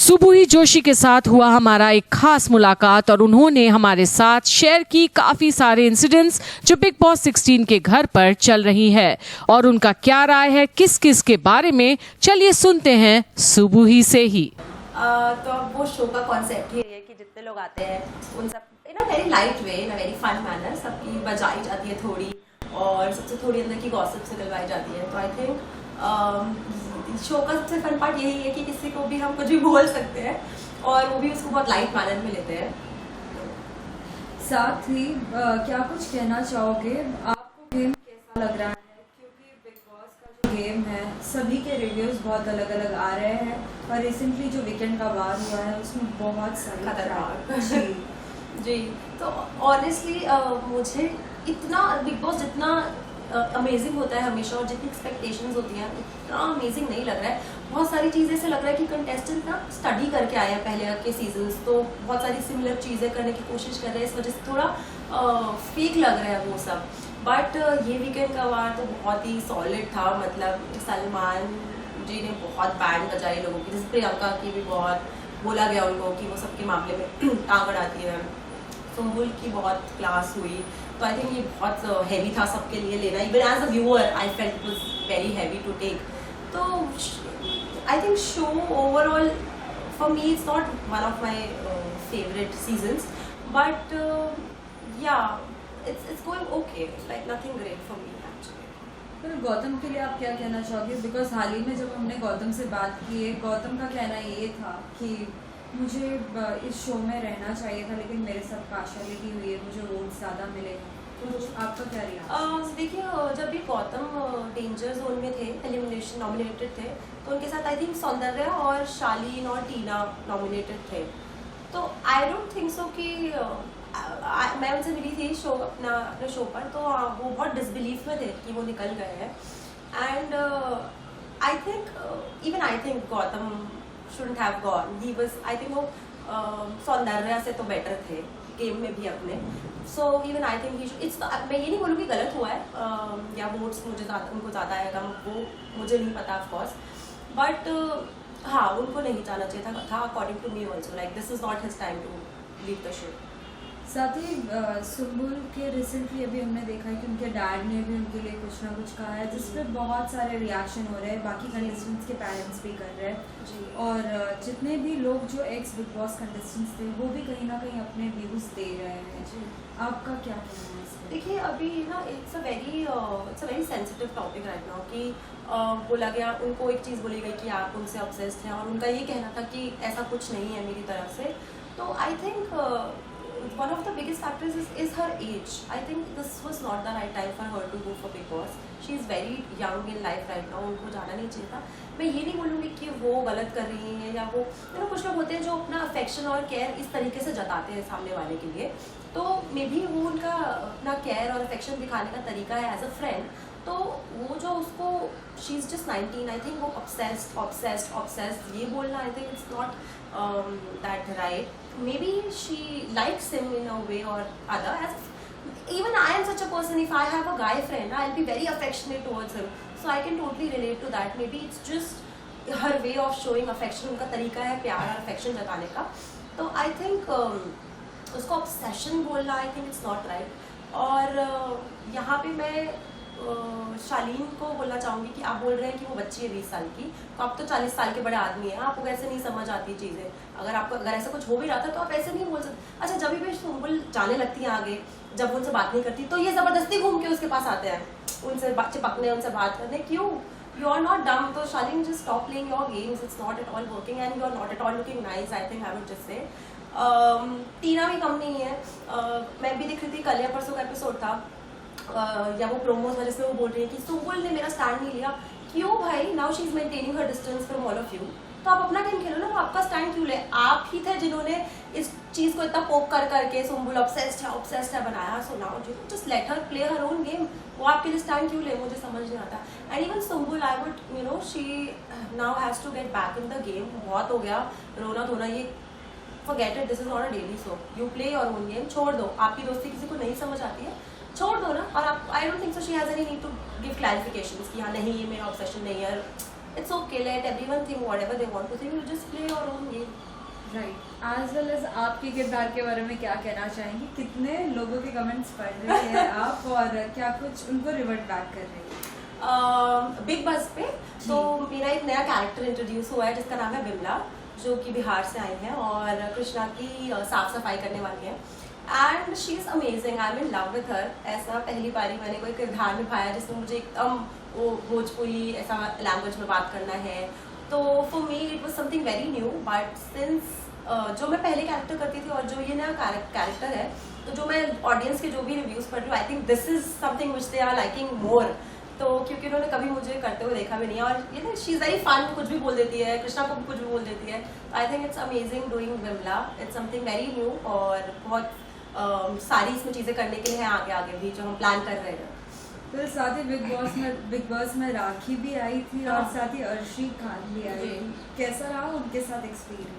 सुबुही जोशी के साथ हुआ हमारा एक खास मुलाकात और उन्होंने हमारे साथ शेयर की काफी सारे इंसिडेंट्स जो बिग बॉस 16 के घर पर चल रही है और उनका क्या राय है किस किस के बारे में, चलिए सुनते हैं सुबुही से ही। तो अब वो शो का कॉन्सेप्ट ही है कि जितने लोग आते हैं उन सब in a very light way, in a very fun manner सबकी बजाई जाती है थोड़ी और सबसे थोड़ी अंदर की गॉसिप्स निकलवाई जाती है। तो आई थिंक शो का सबसे फन पार्ट यही है कि किसी को भी हम कुछ भी बोल सकते हैं और वो भी उसको बहुत लाइट मैनर में लेते हैं। साथ ही क्या कुछ कहना चाहोगे, आपको गेम कैसा लग रहा है? क्योंकि बिग बॉस का जो गेम है सभी के रिव्यूज बहुत अलग अलग आ रहे हैं और रिसेंटली जो वीकेंड का वार हुआ है उसमें बहुत सारी खतरनाक जी जी। तो ऑनेस्टली मुझे इतना बिग बॉस जितना अमेजिंग होता है हमेशा और जितनी एक्सपेक्टेशंस होती हैं इतना अमेजिंग नहीं लग रहा है। बहुत सारी चीज़ें ऐसे लग रहा है कि कंटेस्टेंट ना स्टडी करके आए हैं पहले के सीजन्स, तो बहुत सारी सिमिलर चीज़ें करने की कोशिश कर रहे हैं, इस वजह से थोड़ा फेक लग रहा है वो सब। बट ये वीकेंड का वार तो बहुत ही सॉलिड था। मतलब सलमान जी ने बहुत बैंड बजाई लोगों की, जैसे प्रियंका की भी बहुत बोला गया उनको कि वो सबके मामले में टांग अड़ाती है। सुम्बुल की बहुत क्लास हुई, तो आई थिंक ये बहुत हैवी था सबके लिए लेना। Even as a viewer I felt it was very heavy to take. तो I think show overall for me it's not one of my favourite seasons, but yeah it's going okay, like nothing great for me actually. पर गौतम के लिए आप क्या कहना चाहोगे? Because हाल ही में जब हमने गौतम से बात की है, गौतम का कहना ये था कि मुझे इस शो में रहना चाहिए था लेकिन मेरे साथ पार्शियलिटी हुई है, मुझे वोट ज़्यादा मिले। तो आपका क्या रिएक्शन? देखिए, जब भी गौतम डेंजर जोन में थे, एलिमिनेशन नॉमिनेटेड थे, तो उनके साथ आई थिंक सौंदर्या और शालीन और टीना नॉमिनेटेड थे। तो आई डोंट थिंक सो कि मैं उनसे मिली थी अपने शो पर, तो वो बहुत डिसबिलीफ में थे कि वो निकल गए हैं। And I think Gautam shouldn't have gone. He was, I think वो सौंदर्या से तो बेटर थे गेम में भी अपने। So even I think he should, मैं ये नहीं बोलूँगी गलत हुआ है या वोट्स मुझे उनको ज़्यादा आएगा वो मुझे नहीं पता ऑफ कोर्स, बट हाँ उनको नहीं जाना चाहिए था according to me also. Like this is not his time to leave the show. साथ ही सुम्बुल के रिसेंटली अभी हमने देखा है कि उनके डैड ने भी उनके लिए कुछ ना कुछ कहा है जिसपे बहुत सारे रिएक्शन हो रहे हैं, बाकी कंटेस्टेंट्स के पेरेंट्स भी कर रहे हैं जी। और जितने भी लोग जो एक्स बिग बॉस कंटेस्टेंट्स थे वो भी कहीं ना कहीं अपने व्यूज़ दे रहे हैं जी। आपका क्या कहना है इस पर? देखिए, अभी ना it's a very sensitive topic right now कि बोला गया, उनको एक चीज़ बोली गई कि आप उनसे ऑब्सेस्ड हैं और उनका ये कहना था कि ऐसा कुछ नहीं है मेरी तरफ से। तो I think one of the biggest factors is her age. I think this was not the right time for her to go for Big Boss. She is very young in life right now. उनको जाना नहीं चाहिए था। मैं ये नहीं बोलूँगी कि वो गलत कर रही हैं या वो कुछ लोग होते हैं जो अपना अफेक्शन और केयर इस तरीके से जताते हैं सामने वाले के लिए, तो मे बी वो उनका अपना केयर और अफेक्शन दिखाने का तरीका है एज अ फ्रेंड। तो वो जो उसको she is just 19, I think वो ऑब्सेस्ड ये बोलना आई think it's not that right. Maybe she likes him in a way or other. Even I am such a person, if I have a guy friend, I'll be very affectionate towards him. So I can totally relate to that. Maybe it's just her way of showing affection, उनका तरीका है प्यार और affection जताने का। तो I think उसको obsession बोलना I think it's not right. और यहाँ पे मैं शालीन को बोलना चाहूँगी कि आप बोल रहे हैं कि वो बच्ची है 20 साल की, तो आप तो 40 साल के बड़े आदमी हैं, आपको कैसे नहीं समझ आती चीज़ें? अगर ऐसा कुछ हो भी रहा था तो आप ऐसे नहीं बोल सकते। अच्छा, जब भी सुम्बुल जाने लगती है आगे, जब उनसे बात नहीं करती तो ये ज़बरदस्ती घूम के उसके पास आते हैं उनसे चिपकने, उनसे बात करने। क्यों? You are not dumb. तो Shalin just stop playing your games, it's not at all working and you are not at all looking nice. I think I would just say Tina भी कम नहीं है। मैं भी देख रही थी, कल या परसों का एपिसोड था या वो प्रोमोज वजह से वो बोल रही है कि सुम्बुल ने मेरा स्टैंड नहीं लिया। क्यों भाई? Now she is maintaining her distance from all of you. तो आप अपना गेम खेलो ना, वो आपका स्टैंड क्यों ले? आप ही थे जिन्होंने इस चीज़ को इतना पोक करके सुम्बुल ऑब्सेस्ड है बनाया। So now just let her play her own game. वो आपके लिए स्टैंड क्यों ले? मुझे समझ नहीं आता। And even Sumbul, I would she now has to get back in the game. बहुत हो गया रोना धोना, ये forget it, this is not a daily show. You play your own game, छोड़ दो। आपकी दोस्ती किसी को नहीं समझ आती है, छोड़ दो ना। और आप I don't think so she has any need to give clarifications कि हाँ नहीं ये मेरा ऑब्सेशन नहीं है। it's okay, let everyone think whatever they want to think, you just play your own game. Right, as well as आपके किरदार के बारे में क्या कहना चाहेंगी? कितने लोगों के कमेंट्स पढ़ रहे हैं आप और क्या कुछ उनको रिवर्ट बैक कर रही है? बिग बस पे तो मेरा एक नया कैरेक्टर इंट्रोड्यूस हुआ है जिसका नाम है बिमला, जो कि बिहार से आई है और कृष्णा की साफ सफाई करने वाली है। And she is amazing, I am in love with her. ऐसा पहली बारी मैंने कोई किरदार निभाया जिसमें मुझे एकदम वो भोजपुरी ऐसा लैंग्वेज में बात करना है, तो for me it was something very new. But since जो मैं पहले कैरेक्टर करती थी और जो ये नया कैरेक्टर है, तो जो मैं ऑडियंस के जो भी रिव्यूज़ पढ़ रही हूँ, I think this is something which they are liking more. तो क्योंकि उन्होंने कभी मुझे करते हुए देखा भी नहीं है और ये ना शी इज़ वेरी फन, कुछ भी बोल देती है, कृष्णा को भी कुछ भी बोल देती है। I think it's amazing doing Vimla, it's something very new और बहुत सारी इसमें चीज़ें करने के लिए हैं आगे आगे भी जो हम प्लान कर रहे हैं। तो साथ ही बिग बॉस में राखी भी आई थी और साथ ही अर्शी खान भी आई थी, कैसा रहा उनके साथ एक्सपीरियंस?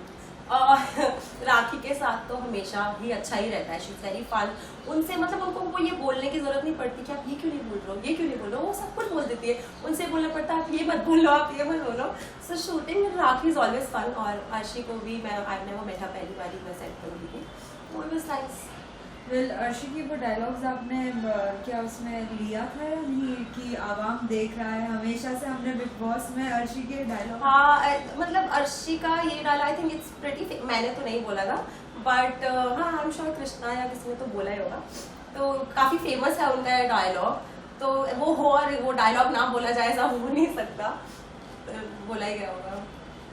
राखी के साथ तो हमेशा ही अच्छा ही रहता है, शी इज़ वेरी फन। उनसे मतलब उनको ये बोलने की जरूरत नहीं पड़ती कि आप ये क्यों नहीं बोल रहे हो, ये क्यों नहीं बोल रहे हो, वो सब कुछ बोल देती है। उनसे बोलना पड़ता है आप ये मत बोलो, आप ये मत बोलो। So shooting Rakhi is always fun. और अर्शी को भी मैं आई नेवर मेट हर, पहली बारी मैं सेट करूँगी थी, वो वाज नाइस। वेल, अर्शी की वो डायलॉग्स आपने क्या उसमें लिया था या नहीं कि आवाम देख रहा है? हमेशा से हमने बिग बॉस में अर्शी के डायलॉग, हाँ मतलब अर्शी का ये dialogue I think it's pretty, मैंने तो नहीं बोला था बट हाँ आई एम श्योर कृष्णा या किसी ने तो बोला ही होगा, तो काफ़ी फेमस है उनका डायलॉग। तो वो हो और वो डायलॉग ना बोला जाए ऐसा हो नहीं सकता, तो बोला ही गया होगा।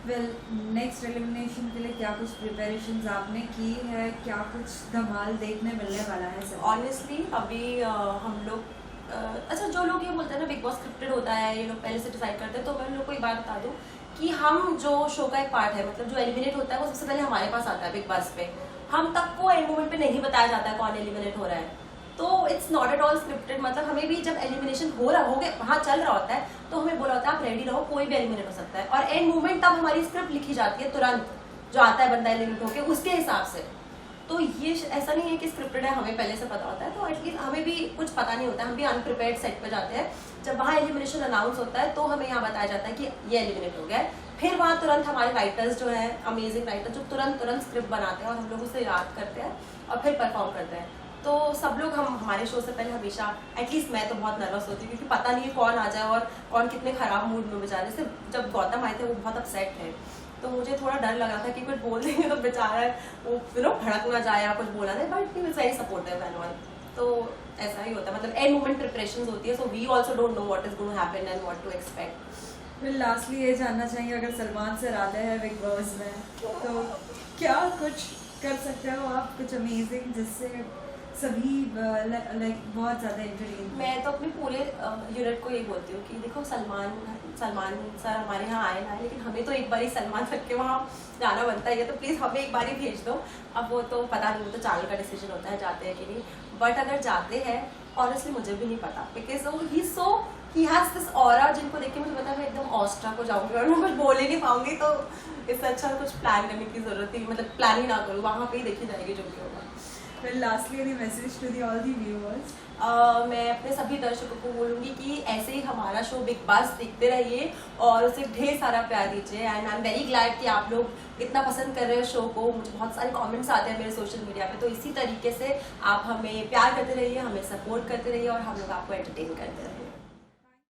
वेल, नेक्स्ट एलिमिनेशन के लिए क्या कुछ प्रिपरेशंस आपने की है? क्या कुछ धमाल देखने मिलने वाला है सर? ऑनेस्टली अभी हम लोग अच्छा, जो लोग ये बोलते हैं ना बिग बॉस स्क्रिप्टेड होता है, ये लोग पहले से डिसाइड करते हैं, तो मैं उन लोग को एक बात बता दूं कि हम जो शो का एक पार्ट है, मतलब जो एलिमिनेट होता है वो सबसे पहले हमारे पास आता है बिग बॉस पे। हम तक को एंड मोमेंट पे नहीं बताया जाता है कौन एलिमिनेट हो रहा है, तो it's not at all scripted. मतलब हमें भी जब एलिमिनेशन हो रहा होगा, वहाँ चल रहा होता है, तो हमें बोला होता है आप रेडी रहो, कोई भी एलिमिनेट हो सकता है। और एंड मोमेंट तब हमारी स्क्रिप्ट लिखी जाती है तुरंत, जो आता है बंदा एलिमिनेट होके उसके हिसाब से। तो ये ऐसा नहीं है कि स्क्रिप्टेड है, हमें पहले से पता होता है, तो एटलीस्ट हमें भी कुछ पता नहीं होता है, हम भी अनप्रिपेयर्ड सेट पे जाते हैं। जब वहाँ एलिमिनेशन अनाउंस होता है तो हमें यहाँ बताया जाता है कि ये एलिमिनेट हो गया है। फिर वहाँ तुरंत हमारे राइटर्स जो है, अमेजिंग राइटर, जो तुरंत स्क्रिप्ट बनाते हैं और हम लोग उसे याद करते हैं और फिर परफॉर्म करते हैं। तो सब लोग हम हमारे शो से पहले हमेशा, एटलीस्ट मैं तो बहुत नर्वस होती हूँ क्योंकि पता नहीं है कौन आ जाए और कौन कितने खराब मूड में बेचारे से। जब गौतम आए थे वो बहुत अपसेट थे, तो मुझे थोड़ा डर लगा था कि कुछ बोल देंगे तो बेचारा वो भड़क ना जाए या कुछ बोला जाए, but he was very supportive and all. तो ऐसा ही होता है, मतलब एंड मोमेंट प्रिपरेशंस होती है, so we also don't know what is going to happen and what to expect. फिर लास्टली ये जानना चाहेंगे, अगर सलमान सर आते हैं बिग बॉस में तो क्या कुछ कर सकते हो आप, कुछ अमेजिंग जिससे सभी लाइक बहुत ज़्यादा एंटरटेन? मैं तो अपने पूरे यूनिट को यही बोलती हूँ कि देखो सलमान सर हमारे यहाँ आए ना, लेकिन हमें तो एक बार ही सलमान सर के वहाँ जाना बनता है, तो प्लीज़ हमें एक बार ही भेज दो। अब वो तो पता नहीं, वो तो चैनल का डिसीजन होता है जाते हैं कि नहीं, बट अगर जाते हैं ऑनेस्टली मुझे भी नहीं पता, because he has this aura जिनको देख के मुझे पता है मैं एकदम ऑस्ट्रा को जाऊँगी और मैं कुछ बोल ही नहीं पाऊंगी। तो इससे अच्छा कुछ प्लान करने की जरूरत ही, मतलब प्लान ही ना करूँ, वहाँ पे ही देखी जाएगी जो भी होगा। फिर lastly any message to the all the viewers? मैं अपने सभी दर्शकों को बोलूँगी कि ऐसे ही हमारा शो बिग बॉस देखते रहिए और उसे ढेर सारा प्यार दीजिए। And I am very glad कि आप लोग इतना पसंद कर रहे हो शो को। मुझे बहुत सारे कमेंट्स आते हैं मेरे सोशल मीडिया पे, तो इसी तरीके से आप हमें प्यार करते रहिए, हमें सपोर्ट करते रहिए और हम लोग आपको एंटरटेन करते रहिए।